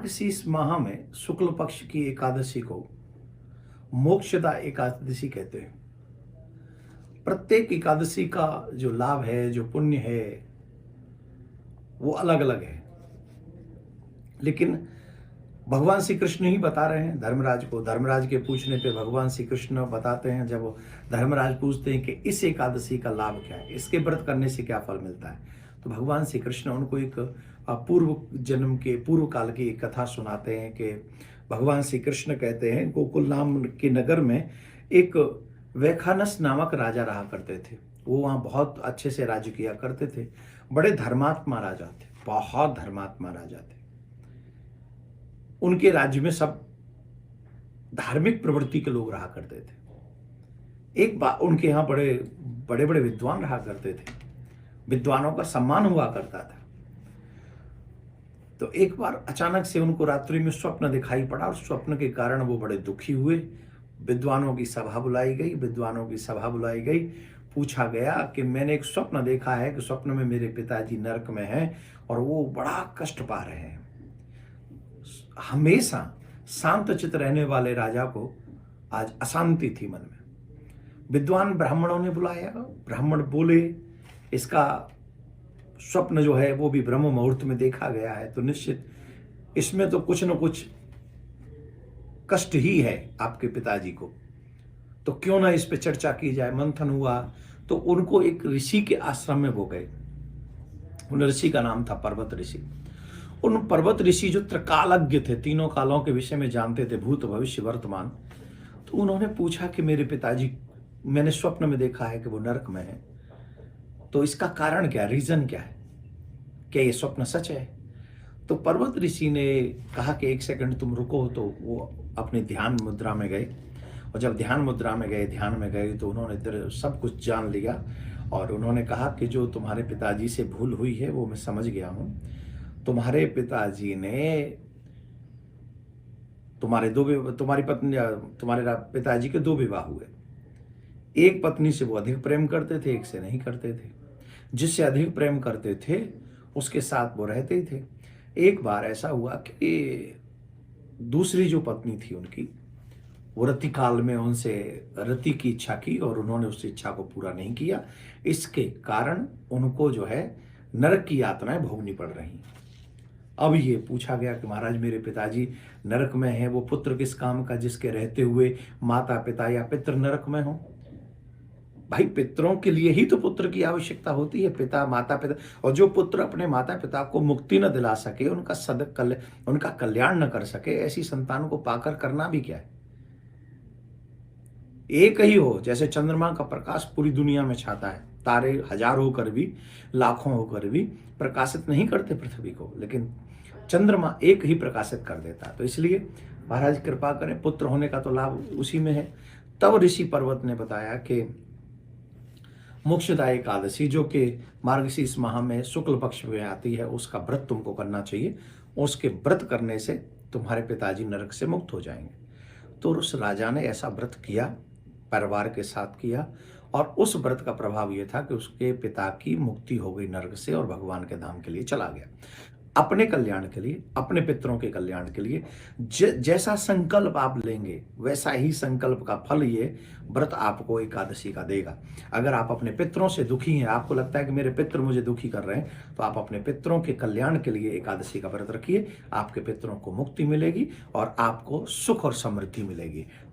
मार्गशीर्ष माह में शुक्ल पक्ष की एकादशी को मोक्षदा एकादशी कहते हैं। प्रत्येक एकादशी का जो लाभ है, जो पुण्य है, वो अलग अलग है, लेकिन भगवान श्री कृष्ण ही बता रहे हैं धर्मराज को। धर्मराज के पूछने पे भगवान श्री कृष्ण बताते हैं, जब वो धर्मराज पूछते हैं कि इस एकादशी का लाभ क्या है, इसके व्रत करने से क्या फल मिलता है, तो भगवान श्री कृष्ण उनको एक पूर्व जन्म के पूर्व काल की एक कथा सुनाते हैं कि भगवान श्री कृष्ण कहते हैं गोकुल नाम के नगर में एक वैखानस नामक राजा रहा करते थे। वो वहाँ बहुत अच्छे से राज्य किया करते थे। बड़े धर्मात्मा राजा थे, बहुत धर्मात्मा राजा थे। उनके राज्य में सब धार्मिक प्रवृत्ति के लोग रहा करते थे। एक बार उनके यहाँ बड़े बड़े विद्वान रहा करते थे, विद्वानों का सम्मान हुआ करता था। तो एक बार अचानक से उनको रात्रि में स्वप्न दिखाई पड़ा और स्वप्न के कारण वो बड़े दुखी हुए। विद्वानों की सभा बुलाई गई। पूछा गया कि मैंने एक स्वप्न देखा है कि स्वप्न में मेरे पिताजी नरक में हैं और वो बड़ा कष्ट पा रहे हैं। हमेशा शांत चित्त रहने वाले राजा को आज अशांति थी मन में। विद्वान ब्राह्मणों ने बुलाया, ब्राह्मण बोले इसका स्वप्न जो है वो भी ब्रह्म मुहूर्त में देखा गया है, तो निश्चित इसमें तो कुछ न कुछ कष्ट ही है आपके पिताजी को, तो क्यों ना इस पे चर्चा की जाए। मंथन हुआ तो उनको एक ऋषि के आश्रम में वो गए। उन ऋषि का नाम था पर्वत ऋषि। उन पर्वत ऋषि जो त्रिकालज्ञ थे, तीनों कालों के विषय में जानते थे, भूत भविष्य वर्तमान। तो उन्होंने पूछा कि मेरे पिताजी, मैंने स्वप्न में देखा है कि वो नरक में है, तो इसका कारण क्या, रीजन क्या है, क्या ये स्वप्न सच है? तो पर्वत ऋषि ने कहा कि एक सेकंड तुम रुको। तो वो अपने ध्यान मुद्रा में गए, और जब ध्यान में गए तो उन्होंने सब कुछ जान लिया। और उन्होंने कहा कि जो तुम्हारे पिताजी से भूल हुई है वो मैं समझ गया हूं। तुम्हारे पिताजी ने तुम्हारी पिताजी के दो विवाह हुए। एक पत्नी से वो अधिक प्रेम करते थे, एक से नहीं करते थे। जिससे अधिक प्रेम करते थे उसके साथ वो रहते ही थे। एक बार ऐसा हुआ कि दूसरी जो पत्नी थी उनकी, वो रति काल में उनसे रति की इच्छा की और उन्होंने उस इच्छा को पूरा नहीं किया। इसके कारण उनको जो है नरक की यातनाएं भोगनी पड़ रही। अब ये पूछा गया कि महाराज मेरे पिताजी नरक में हैं, वो पुत्र किस काम का जिसके रहते हुए माता पिता या पितृ नरक में हो? भाई पितरों के लिए ही तो पुत्र की आवश्यकता होती है, पिता माता पिता। और जो पुत्र अपने माता पिता को मुक्ति न दिला सके, उनका कल्याण न कर सके, ऐसी संतान को पाकर करना भी क्या है? एक ही हो, जैसे चंद्रमा का प्रकाश पूरी दुनिया में छाता है, तारे हजार होकर भी, लाखों होकर भी प्रकाशित नहीं करते पृथ्वी को, लेकिन चंद्रमा एक ही प्रकाशित कर देता है। तो इसलिए महाराज कृपा करें, पुत्र होने का तो लाभ उसी में है। तब ऋषि पर्वत ने बताया कि मोक्षदा एकादशी जो कि मार्गशीर्ष माह में शुक्ल पक्ष में आती है, उसका व्रत तुमको करना चाहिए। उसके व्रत करने से तुम्हारे पिताजी नरक से मुक्त हो जाएंगे। तो उस राजा ने ऐसा व्रत किया, परिवार के साथ किया, और उस व्रत का प्रभाव यह था कि उसके पिता की मुक्ति हो गई नरक से और भगवान के धाम के लिए चला गया। अपने कल्याण के लिए, अपने पितरों के कल्याण के लिए जैसा संकल्प आप लेंगे वैसा ही संकल्प का फल ये व्रत आपको एकादशी का देगा। अगर आप अपने पितरों से दुखी हैं, आपको लगता है कि मेरे पितर मुझे दुखी कर रहे हैं, तो आप अपने पितरों के कल्याण के लिए एकादशी का व्रत रखिए। आपके पितरों को मुक्ति मिलेगी और आपको सुख और समृद्धि मिलेगी। तो